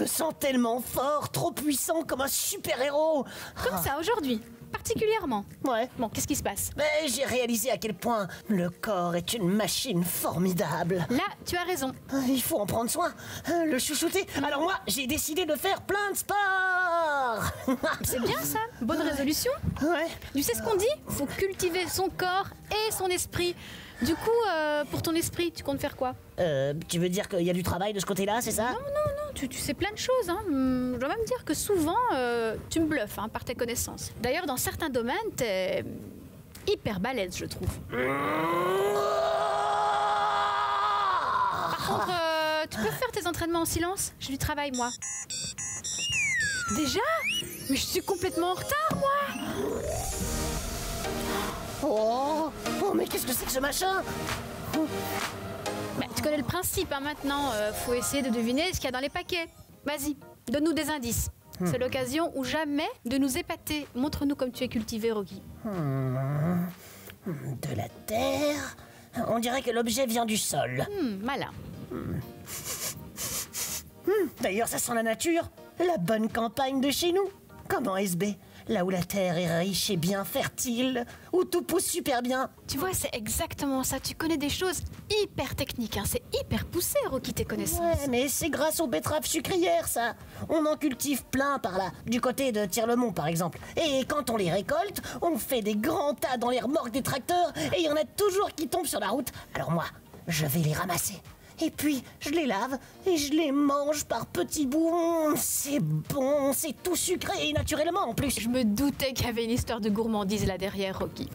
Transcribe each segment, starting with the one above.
sens tellement fort, trop puissant, comme un super-héros. Comme ça, aujourd'hui, particulièrement. Ouais. Bon, qu'est-ce qui se passe? Mais j'ai réalisé à quel point le corps est une machine formidable. Là, tu as raison. Il faut en prendre soin, le chouchouter. Alors moi, j'ai décidé de faire plein de sport. C'est bien ça, bonne résolution. Ouais. Tu sais ce qu'on dit? Faut cultiver son corps et son esprit. Du coup, pour ton esprit, tu comptes faire quoi? Tu veux dire qu'il y a du travail de ce côté-là, c'est ça? Non, tu sais plein de choses. Hein. Je dois même dire que souvent, tu me bluffes par tes connaissances. D'ailleurs, dans certains domaines, t'es hyper balèze, je trouve. Par contre, tu peux faire tes entraînements en silence? J'ai du travail, moi. Déjà? Mais je suis complètement en retard, moi. Oh, mais qu'est-ce que c'est que ce machin? Bah, tu connais le principe maintenant. Faut essayer de deviner ce qu'il y a dans les paquets. Vas-y, donne-nous des indices. C'est l'occasion ou jamais de nous épater. Montre-nous comme tu es cultivé, Rocky. De la terre? On dirait que l'objet vient du sol. Malin. D'ailleurs, ça sent la nature. La bonne campagne de chez nous. Comme en SB. Là où la terre est riche et bien fertile. Où tout pousse super bien. Tu vois, c'est exactement ça. Tu connais des choses hyper techniques. C'est hyper poussé, Rocky, tes connaissances. Ouais, mais c'est grâce aux betteraves sucrières, ça. On en cultive plein par là. Du côté de Tirlemont, par exemple. Et quand on les récolte, on fait des grands tas dans les remorques des tracteurs. Et il y en a toujours qui tombent sur la route. Alors moi, je vais les ramasser. Et puis, je les lave et je les mange par petits bouts. C'est bon, c'est tout sucré et naturellement en plus. Je me doutais qu'il y avait une histoire de gourmandise là derrière, Rocky.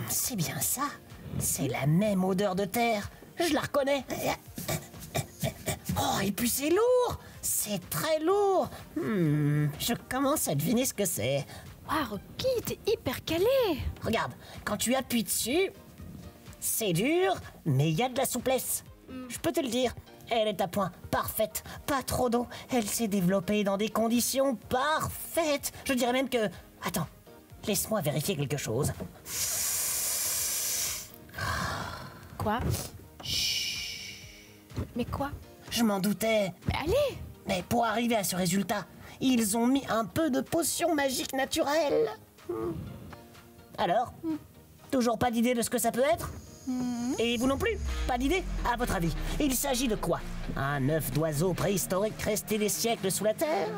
C'est bien ça. C'est la même odeur de terre. Je la reconnais. Oh, et puis c'est lourd. C'est très lourd. Je commence à deviner ce que c'est. Waouh, Rocky, t'es hyper calé. Regarde, quand tu appuies dessus... C'est dur, mais il y a de la souplesse. Je peux te le dire, elle est à point, parfaite, pas trop d'eau. Elle s'est développée dans des conditions parfaites. Je dirais même que... Attends, laisse-moi vérifier quelque chose. Quoi? Chut. Mais quoi? Je m'en doutais. Mais allez! Mais pour arriver à ce résultat, ils ont mis un peu de potion magique naturelle. Alors? Toujours pas d'idée de ce que ça peut être? Et vous non plus? Pas d'idée? À votre avis, il s'agit de quoi? Un œuf d'oiseau préhistorique resté des siècles sous la terre?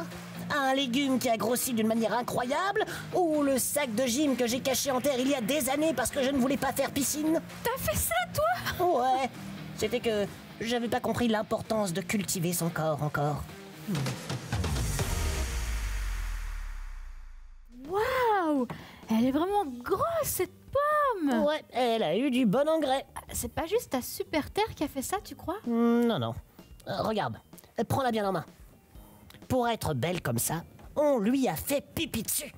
Un légume qui a grossi d'une manière incroyable? Ou le sac de gym que j'ai caché en terre il y a des années parce que je ne voulais pas faire piscine? T'as fait ça, toi? Ouais, c'était que j'avais pas compris l'importance de cultiver son corps encore. Waouh! Elle est vraiment grosse, cette pomme! Ouais, elle a eu du bon engrais. C'est pas juste ta super terre qui a fait ça, tu crois? Non, non. Regarde, prends-la bien en main. Pour être belle comme ça, on lui a fait pipi dessus.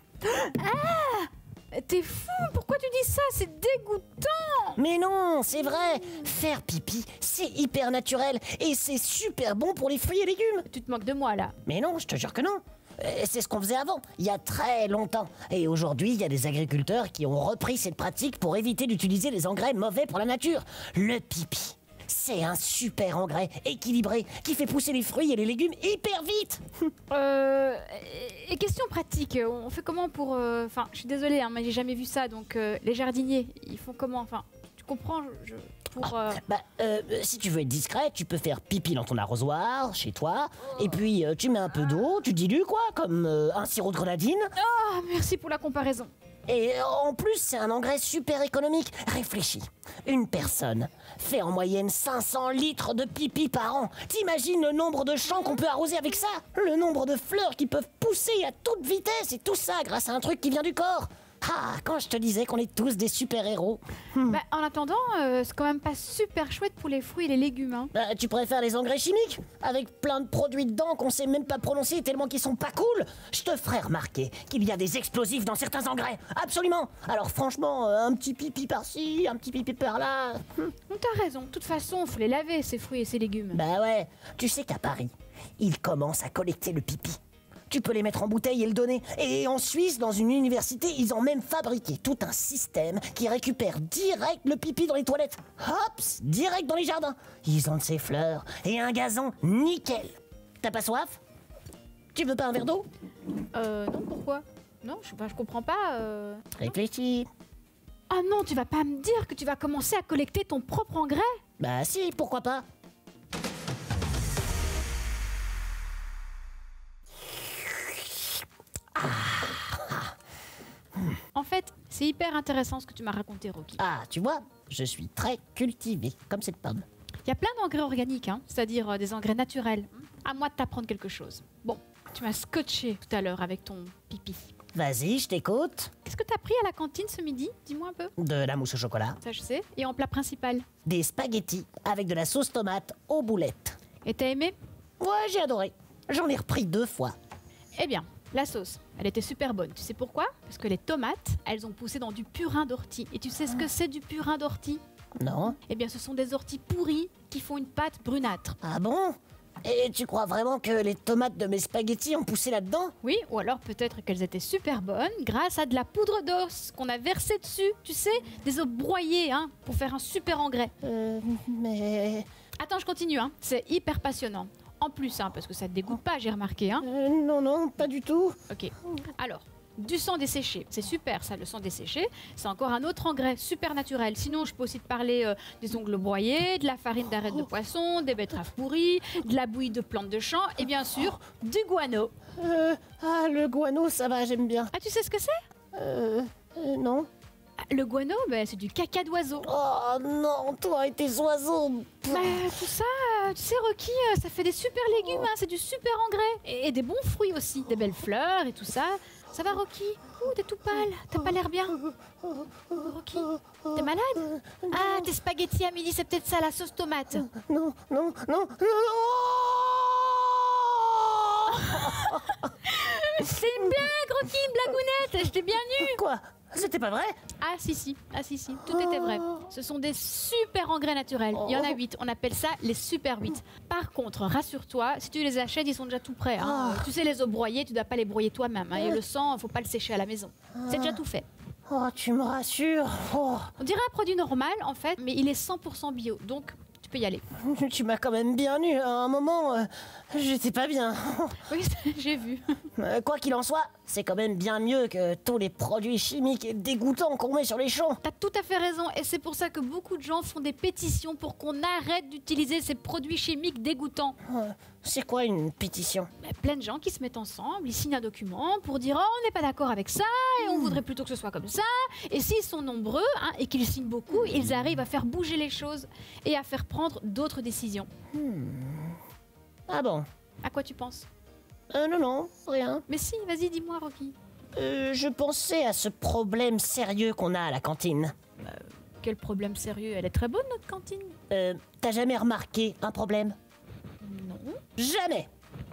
Ah! T'es fou! Pourquoi tu dis ça? C'est dégoûtant! Mais non, c'est vrai. Faire pipi, c'est hyper naturel et c'est super bon pour les fruits et légumes. Tu te moques de moi, là. Mais non, je te jure que non. C'est ce qu'on faisait avant, il y a très longtemps. Et aujourd'hui, il y a des agriculteurs qui ont repris cette pratique pour éviter d'utiliser les engrais mauvais pour la nature. Le pipi, c'est un super engrais équilibré qui fait pousser les fruits et les légumes hyper vite. Et question pratique, on fait comment pour... Enfin, je suis désolée, mais j'ai jamais vu ça, donc les jardiniers, ils font comment? Enfin, tu comprends, si tu veux être discret, tu peux faire pipi dans ton arrosoir, chez toi, et puis tu mets un peu d'eau, tu dilues quoi, comme un sirop de grenadine. Ah, merci pour la comparaison. Et en plus, c'est un engrais super économique. Réfléchis, une personne fait en moyenne 500 litres de pipi par an. T'imagines le nombre de champs qu'on peut arroser avec ça? Le nombre de fleurs qui peuvent pousser à toute vitesse, et tout ça grâce à un truc qui vient du corps. Ah, quand je te disais qu'on est tous des super-héros. En attendant, c'est quand même pas super chouette pour les fruits et les légumes, hein. Tu préfères les engrais chimiques? Avec plein de produits dedans qu'on sait même pas prononcer tellement qu'ils sont pas cool? Je te ferai remarquer qu'il y a des explosifs dans certains engrais. Absolument. Alors franchement, un petit pipi par-ci, un petit pipi par-là. T'as raison. De toute façon, faut les laver, ces fruits et ces légumes. Bah ouais. Tu sais qu'à Paris, ils commencent à collecter le pipi. Tu peux les mettre en bouteille et le donner. Et en Suisse, dans une université, ils ont même fabriqué tout un système qui récupère direct le pipi dans les toilettes. Hops, direct dans les jardins. Ils ont de ces fleurs et un gazon nickel. T'as pas soif? Tu veux pas un verre d'eau? Non, pourquoi? Non, je comprends pas. Réfléchis. Ah non, tu vas pas me dire que tu vas commencer à collecter ton propre engrais? Bah si, pourquoi pas? En fait, c'est hyper intéressant ce que tu m'as raconté, Rocky. Ah, tu vois, je suis très cultivé, comme cette pomme. Il y a plein d'engrais organiques, hein, c'est-à-dire des engrais naturels. À moi de t'apprendre quelque chose. Bon, tu m'as scotché tout à l'heure avec ton pipi. Vas-y, je t'écoute. Qu'est-ce que t'as pris à la cantine ce midi? Dis-moi un peu. De la mousse au chocolat. Ça, je sais. Et en plat principal? Des spaghettis avec de la sauce tomate aux boulettes. Et t'as aimé? Ouais, j'ai adoré. J'en ai repris 2 fois. Eh bien, la sauce, elle était super bonne. Tu sais pourquoi? Parce que les tomates, elles ont poussé dans du purin d'ortie. Et tu sais ce que c'est du purin d'ortie? Non? Eh bien, ce sont des orties pourries qui font une pâte brunâtre. Ah bon? Et tu crois vraiment que les tomates de mes spaghettis ont poussé là-dedans? Oui, ou alors peut-être qu'elles étaient super bonnes grâce à de la poudre d'os qu'on a versée dessus. Tu sais, des os broyés, hein, pour faire un super engrais. Mais... Attends, je continue, hein. C'est hyper passionnant. En plus, hein, parce que ça te dégoûte pas, j'ai remarqué, hein. non, pas du tout. Ok. Alors, du sang desséché, c'est super ça, le sang desséché. C'est encore un autre engrais super naturel. Sinon, je peux aussi te parler des ongles broyés, de la farine d'arête de poisson, des betteraves pourries, de la bouillie de plantes de champ et bien sûr, du guano. Le guano, ça va, j'aime bien. Ah, tu sais ce que c'est? Non. Le guano, ben, c'est du caca d'oiseau. Oh non, toi et tes oiseaux. Bah, tout ça, tu sais, Rocky, ça fait des super légumes, hein, c'est du super engrais. Et des bons fruits aussi, des belles fleurs et tout ça. Ça va, Rocky? Ouh, t'es tout pâle, t'as pas l'air bien. Rocky, t'es malade? Ah, tes spaghettis à midi, c'est peut-être ça, la sauce tomate. Non. C'est une blague, Rocky, une blagounette, je t'ai bien nu. Quoi? C'était pas vrai? Ah si, tout était vrai. Ce sont des super engrais naturels. Il y en a 8, on appelle ça les super 8. Par contre, rassure-toi, si tu les achètes, ils sont déjà tout prêts, hein. Tu sais, les os broyés, tu dois pas les broyer toi-même, hein. Et le sang, faut pas le sécher à la maison. C'est déjà tout fait. Oh, tu me rassures. Oh. On dirait un produit normal, en fait, mais il est 100% bio, donc tu peux y aller. Tu m'as quand même bien nu. À un moment, j'étais pas bien. Oui, j'ai vu. Quoi qu'il en soit, c'est quand même bien mieux que tous les produits chimiques et dégoûtants qu'on met sur les champs. T'as tout à fait raison, et c'est pour ça que beaucoup de gens font des pétitions pour qu'on arrête d'utiliser ces produits chimiques dégoûtants. C'est quoi une pétition? Plein de gens qui se mettent ensemble, ils signent un document pour dire oh, on n'est pas d'accord avec ça et on voudrait plutôt que ce soit comme ça. Et s'ils sont nombreux, hein, et qu'ils signent beaucoup, ils arrivent à faire bouger les choses et à faire prendre d'autres décisions. Ah bon? À quoi tu penses? Non, rien. Mais si, vas-y, dis-moi, Rocky. Je pensais à ce problème sérieux qu'on a à la cantine. Quel problème sérieux? Elle est très bonne, notre cantine. T'as jamais remarqué un problème? Non. Jamais!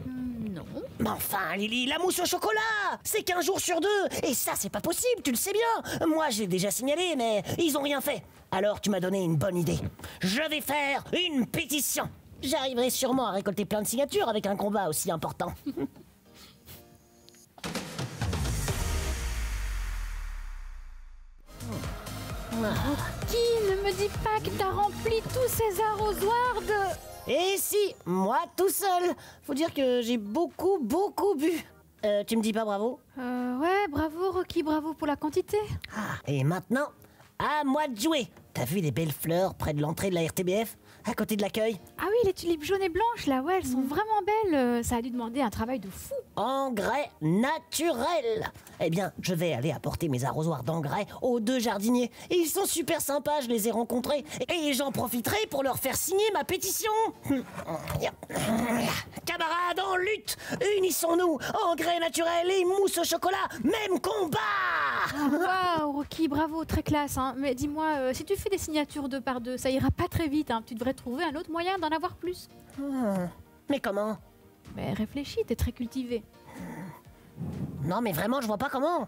Non. Mais enfin, Lily, la mousse au chocolat! C'est qu'1 jour sur 2! Et ça, c'est pas possible, tu le sais bien! Moi, j'ai déjà signalé, mais ils ont rien fait. Alors, tu m'as donné une bonne idée. Je vais faire une pétition! J'arriverai sûrement à récolter plein de signatures avec un combat aussi important. Rocky, ne me dis pas que t'as rempli tous ces arrosoirs de... Et si, moi tout seul! Faut dire que j'ai beaucoup bu. Tu me dis pas bravo? Ouais, bravo, Rocky, bravo pour la quantité. Ah, et maintenant, à moi de jouer! T'as vu les belles fleurs près de l'entrée de la RTBF? À côté de l'accueil? Ah oui, les tulipes jaunes et blanches, là, ouais, elles sont vraiment belles. Ça a dû demander un travail de fou. Engrais naturel! Eh bien, je vais aller apporter mes arrosoirs d'engrais aux 2 jardiniers. Ils sont super sympas, je les ai rencontrés. Et j'en profiterai pour leur faire signer ma pétition. Camarades en lutte, unissons-nous! Engrais naturel et mousse au chocolat, même combat! Waouh, Rocky, bravo, très classe. Hein. Mais dis-moi, si tu fais des signatures 2 par 2, ça ira pas très vite. Hein. Tu devrais trouver un autre moyen d'en avoir plus. Mais comment? Mais réfléchis, t'es très cultivé. Non, mais vraiment, je vois pas comment.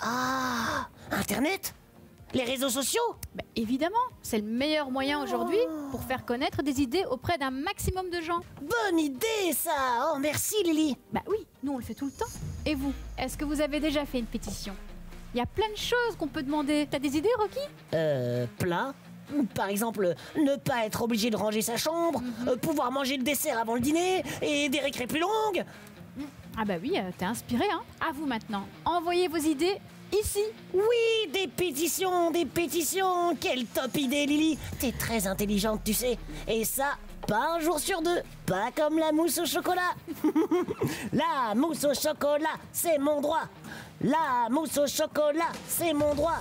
Ah, Internet? Les réseaux sociaux? Bah, évidemment, c'est le meilleur moyen aujourd'hui pour faire connaître des idées auprès d'un maximum de gens. Bonne idée, ça! Oh, merci, Lily! Bah oui, nous on le fait tout le temps. Et vous, est-ce que vous avez déjà fait une pétition? Il y a plein de choses qu'on peut demander. T'as des idées, Rocky? Plein. Par exemple, ne pas être obligé de ranger sa chambre, pouvoir manger le dessert avant le dîner, et des récrés plus longues. Ah bah oui, t'es inspiré, hein. À vous maintenant. Envoyez vos idées ici. Oui, des pétitions, des pétitions. Quelle top idée, Lily. T'es très intelligente, tu sais. Et ça, pas un jour sur deux. Pas comme la mousse au chocolat. La mousse au chocolat, c'est mon droit. La mousse au chocolat, c'est mon droit.